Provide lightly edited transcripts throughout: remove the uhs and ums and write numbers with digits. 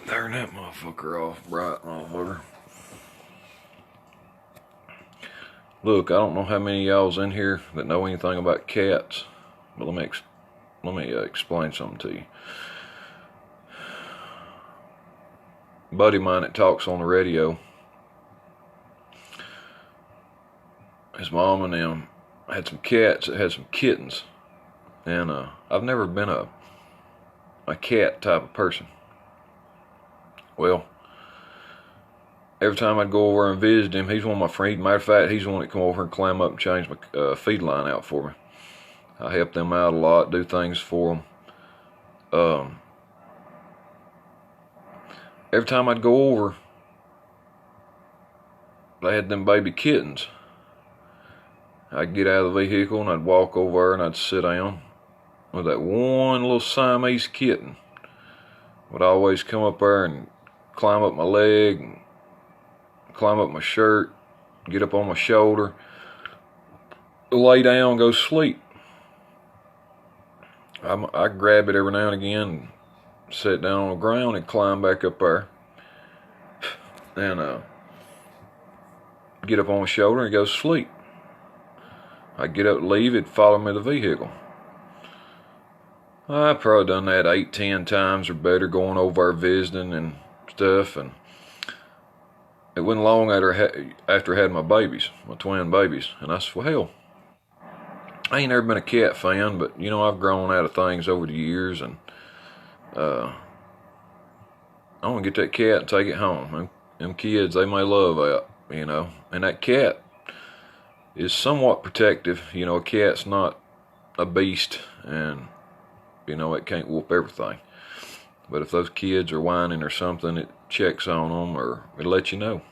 Turn that motherfucker off, bright motherfucker. Look, I don't know how many of y'all's in here that know anything about cats, but let me explain something to you. A buddy of mine that talks on the radio, his mom and them had some cats that had some kittens, and I've never been a cat type of person. Well, every time I'd go over and visit him, he's one of my friends. Matter of fact, he's the one that come over and climb up and change my feed line out for me. I help them out a lot, do things for them. Every time I'd go over, they had them baby kittens. I'd get out of the vehicle and I'd walk over there and I'd sit down with that one little Siamese kitten. Would always come up there and climb up my leg, and climb up my shirt, get up on my shoulder, lay down, go sleep. I grab it every now and again and sit down on the ground and climb back up there and get up on my shoulder and go to sleep. I'd get up and leave, it'd follow me to the vehicle. I've probably done that 8-10 times or better, going over visiting and stuff, and it wasn't long after I had my babies, my twin babies, and I said, well, hell, I ain't never been a cat fan, but, you know, I've grown out of things over the years, and I want to get that cat and take it home. Them kids, they may love that, you know, and that cat is somewhat protective. You know, a cat's not a beast, and, you know, it can't whoop everything. But if those kids are whining or something, it checks on them, or it lets you know.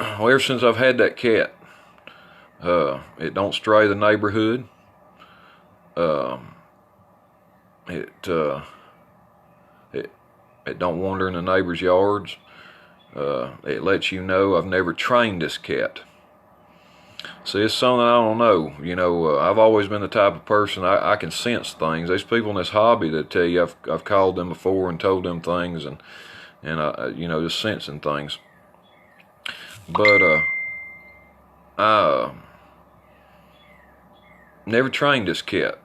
Well, ever since I've had that cat, it don't stray the neighborhood. It don't wander in the neighbors' yards. It lets you know I've never trained this cat. See, it's something I don't know. You know, I've always been the type of person, I can sense things. There's people in this hobby that tell you I've called them before and told them things, and I, you know, just sensing things. But I never trained this cat.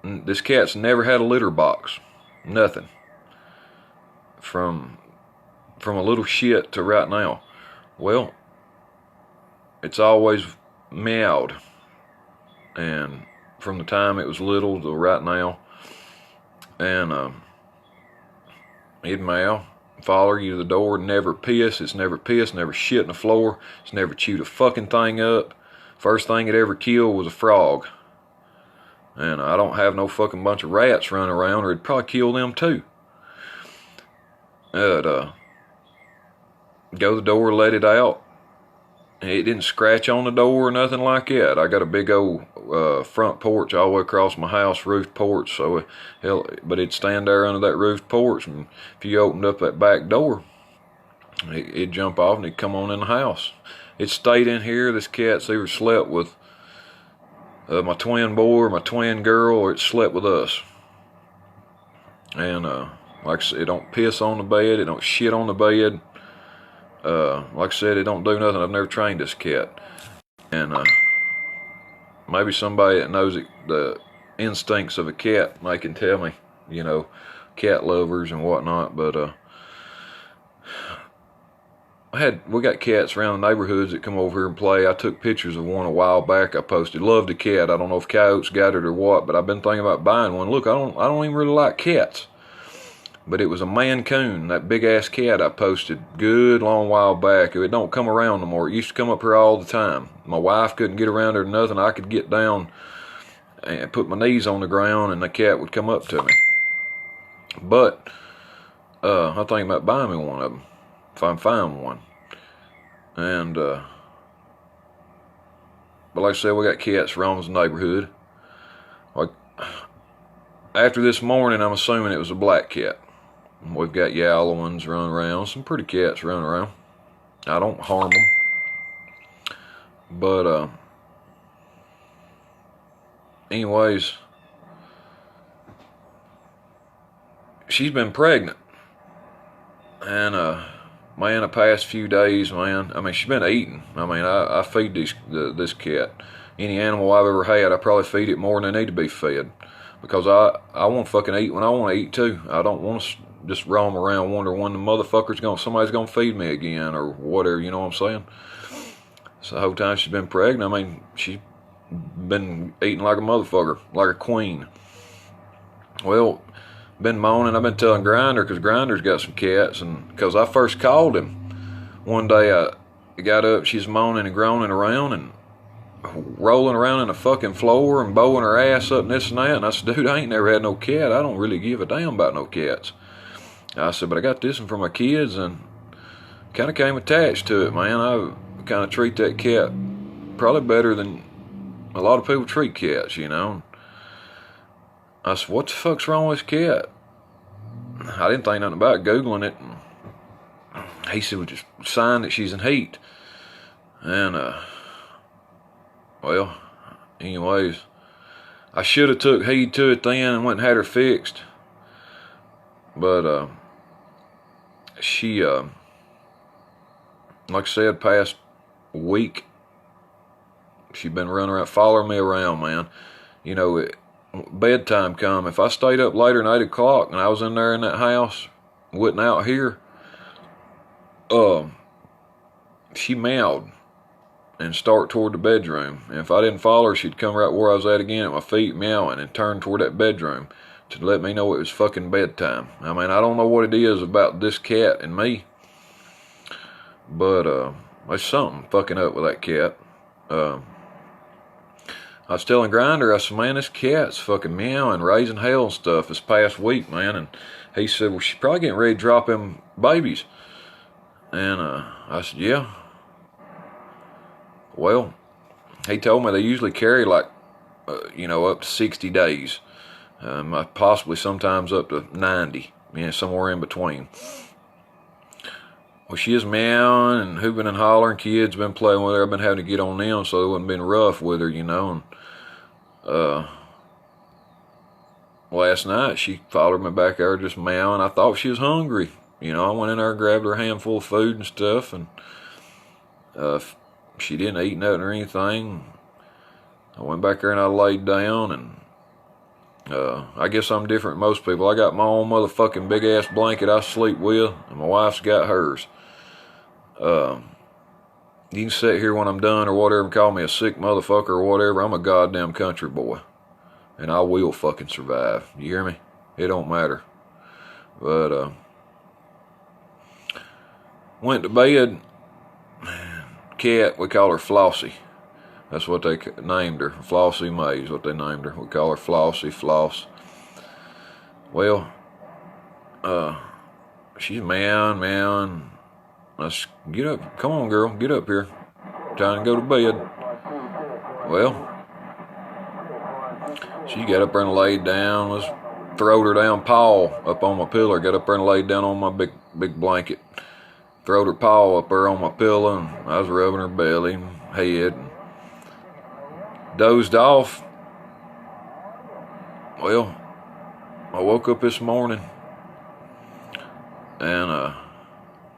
This cat's never had a litter box. Nothing. From a little shit to right now. Well, it's always meowed, and from the time it was little to right now, and it'd meow, follow you to the door, never piss. It's never pissed, never shit in the floor. It's never chewed a fucking thing up. First thing it ever killed was a frog, and I don't have no fucking bunch of rats running around, or it'd probably kill them too. I'd go to the door, let it out. It didn't scratch on the door or nothing like that. I got a big old front porch all the way across my house, roofed porch. So, but it'd stand there under that roofed porch, and if you opened up that back door, it'd jump off and it'd come on in the house. It stayed in here. This cat's either slept with my twin boy or my twin girl, or it slept with us. And like I said, it don't piss on the bed. It don't shit on the bed. Like I said, it don't do nothing. I've never trained this cat. And maybe somebody that knows the instincts of a cat, they can tell me, you know, cat lovers and whatnot. But we got cats around the neighborhoods that come over here and play. I took pictures of one a while back. I posted, loved the cat. I don't know if coyotes got it or what, but I've been thinking about buying one. Look, I don't even really like cats. But it was a Mancoon, that big ass cat I posted good long while back. It don't come around no more. It used to come up here all the time. My wife couldn't get around her or nothing. I could get down and put my knees on the ground and the cat would come up to me. But I'm thinking about buying me one of them if I can find one. And but like I said, we got cats around the neighborhood. Like after this morning, I'm assuming it was a black cat. We've got yellow ones running around, some pretty cats running around. I don't harm them. But anyways, she's been pregnant. And man, the past few days, man, I mean, she's been eating. I mean, I feed this cat. Any animal I've ever had, I probably feed it more than they need to be fed. Because I want to fucking eat when I want to eat too. I don't want to just roam around wondering when somebody's gonna feed me again or whatever, you know what I'm saying? So the whole time she's been pregnant, I mean, she's been eating like a motherfucker, like a queen. Well, been moaning. I've been telling Grinder, because Grinder's got some cats, and because I first called him one day, I got up, she's moaning and groaning around and rolling around in the fucking floor and bowing her ass up and this and that. And I said, dude, I ain't never had no cat. I don't really give a damn about no cats. I said, but I got this one for my kids, and kind of came attached to it, man. I kind of treat that cat probably better than a lot of people treat cats, you know. I said, what the fuck's wrong with this cat? I didn't think nothing about Googling it. He said, well, just a sign that she's in heat. And, well, anyways, I should have took heed to it then and went and had her fixed. But, she, like I said, past week, she been running around, following me around, man. You know, bedtime come. If I stayed up later than 8 o'clock and I was in there in that house, wasn't out here, she meowed and start toward the bedroom. And if I didn't follow her, she'd come right where I was at again at my feet, meowing, and turn toward that bedroom to let me know it was fucking bedtime. I mean, I don't know what it is about this cat and me, but there's something fucking up with that cat. I was telling Grinder, I said, man, this cat's fucking meowing, raising hell and stuff this past week, man. And he said, well, she's probably getting ready to drop them babies. And I said, yeah. Well, he told me they usually carry like, you know, up to 60 days. Possibly sometimes up to 90, you know, somewhere in between. Well, she is meowing and hooping and hollering. Kids been playing with her. I've been having to get on them so it wasn't been rough with her, you know. And last night she followed me back there just meowing. I thought she was hungry. You know, I went in there and grabbed her a handful of food and stuff, and she didn't eat nothing or anything. I went back there and I laid down, and I guess I'm different than most people. I got my own motherfucking big ass blanket I sleep with, and my wife's got hers. You can sit here when I'm done or whatever and call me a sick motherfucker or whatever. I'm a goddamn country boy, and I will fucking survive. You hear me? It don't matter. But went to bed. Cat, we call her Flossie. That's what they named her. Flossie Mae is what they named her. We call her Flossie, Floss. Well, she's meowing. Let's get up. Come on, girl. Get up here. Time to go to bed. Well, she got up there and laid down. Let's throwed her down, paw up on my pillow. Got up there and laid down on my big blanket. Throwed her paw up there on my pillow, and I was rubbing her belly and head. And dozed off. Well, I woke up this morning, and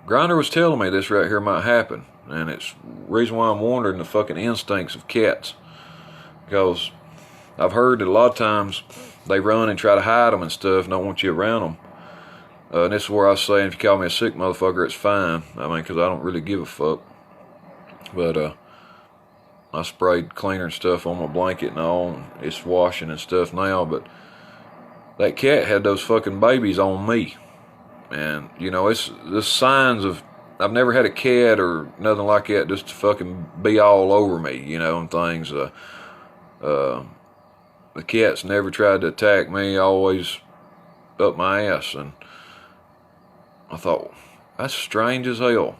Grinder was telling me this right here might happen, and it's the reason why I'm wondering the fucking instincts of cats, because I've heard that a lot of times they run and try to hide them and stuff and don't want you around them. And this is where I was saying, if you call me a sick motherfucker, it's fine. I mean, because I don't really give a fuck. But I sprayed cleaner and stuff on my blanket and all, and it's washing and stuff now. But that cat had those fucking babies on me. And, you know, it's the signs of, I've never had a cat or nothing like that just to fucking be all over me, you know, and things. The cat's never tried to attack me, always up my ass. And I thought, that's strange as hell.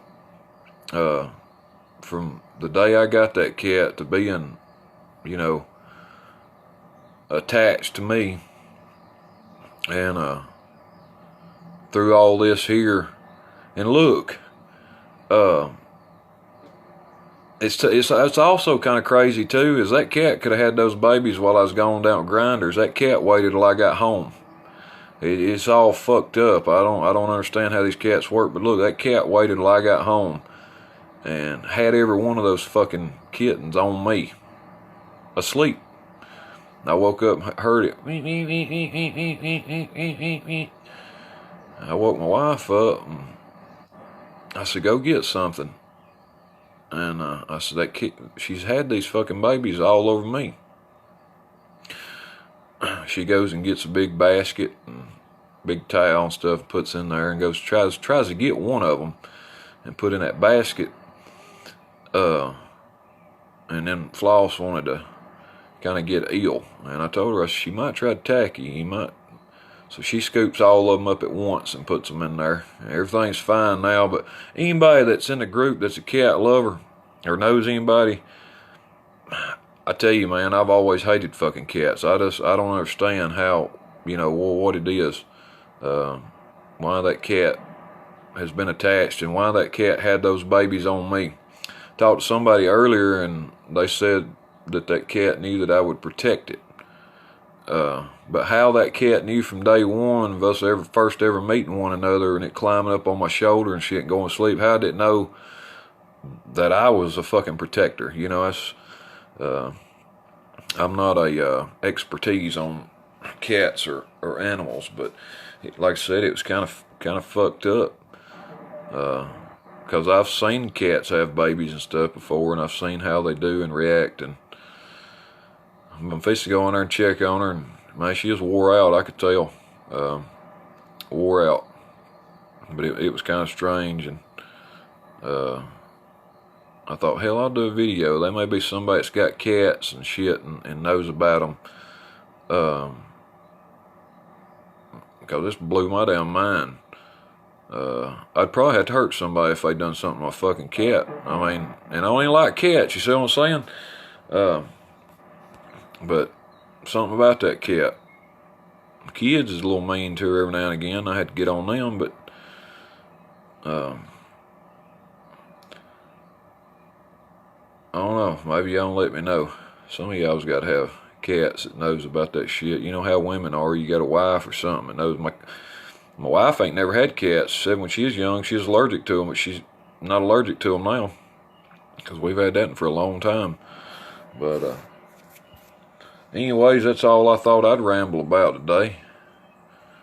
From the day I got that cat to being, you know, attached to me, and through all this here, and look, it's also kind of crazy too, is that cat could have had those babies while I was going down with Grinders. That cat waited till I got home. It's all fucked up. I don't understand how these cats work. But look, that cat waited till I got home and had every one of those fucking kittens on me, asleep. I woke up and heard it. I woke my wife up and I said, go get something. And I said, that kid, she's had these fucking babies all over me. She goes and gets a big basket and big towel and stuff, puts in there, and goes tries to get one of them and put in that basket. And then Floss wanted to kind of get ill, and I told her she might try to attack you. You might. So she scoops all of them up at once and puts them in there. Everything's fine now, but anybody that's in the group that's a cat lover or knows anybody, I tell you, man, I've always hated fucking cats. I don't understand how, what it is, why that cat has been attached and why that cat had those babies on me. Talked to somebody earlier and they said that cat knew that I would protect it. But how that cat knew from day one of us first ever meeting one another and it climbing up on my shoulder and shit and going to sleep, how did it know that I was a fucking protector? I'm not a expertise on cats or animals, but like I said, it was kind of fucked up. Because I've seen cats have babies and stuff before, and I've seen how they do and react, and I'm fixing to go in there and check on her, and man, she is wore out, I could tell. Wore out. But it was kind of strange, and I thought, hell, I'll do a video. There may be somebody that's got cats and shit and knows about them. Because this blew my damn mind. I'd probably have to hurt somebody if they'd done something to my fucking cat. I mean, and I don't even like cats, you see what I'm saying? But something about that cat. Kids is a little mean to her every now and again. I had to get on them, but I don't know. Maybe y'all let me know. Some of y'all's got to have cats that knows about that shit. You know how women are. You got a wife or something that knows. My wife ain't never had cats. She said when she was young she was allergic to them, but she's not allergic to them now because we've had that for a long time. But anyways, that's all I thought I'd ramble about today.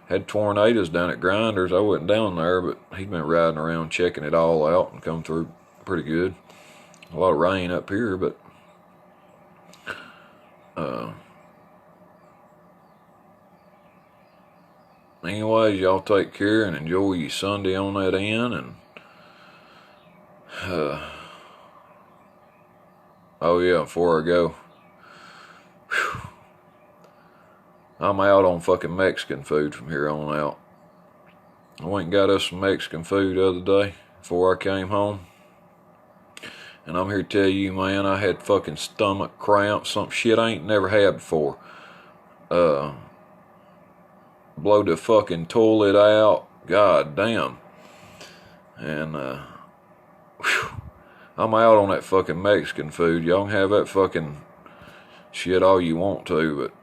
Had tornadoes down at Grinders. I wasn't down there, but he'd been riding around checking it all out and come through pretty good. A lot of rain up here, but anyways, y'all take care and enjoy your Sunday on that end. And oh yeah, before I go, I'm out on fucking Mexican food from here on out. I went and got us some Mexican food the other day before I came home. And I'm here to tell you, man, I had fucking stomach cramps, some shit I ain't never had before. Blow the fucking toilet out, god damn. And I'm out on that fucking Mexican food. Y'all can have that fucking shit all you want to, but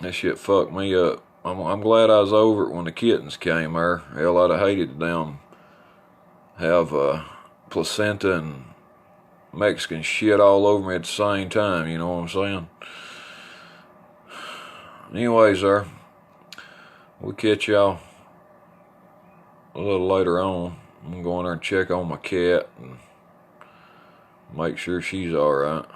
that shit fucked me up. I'm glad I was over it when the kittens came there. Hell, I'd have hated to damn have placenta and Mexican shit all over me at the same time, you know what I'm saying? Anyways, sir, we'll catch y'all a little later on. I'm gonna go in there and check on my cat and make sure she's alright.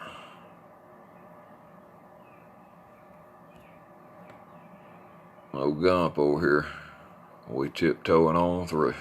Old Gump over here, we tiptoeing on through.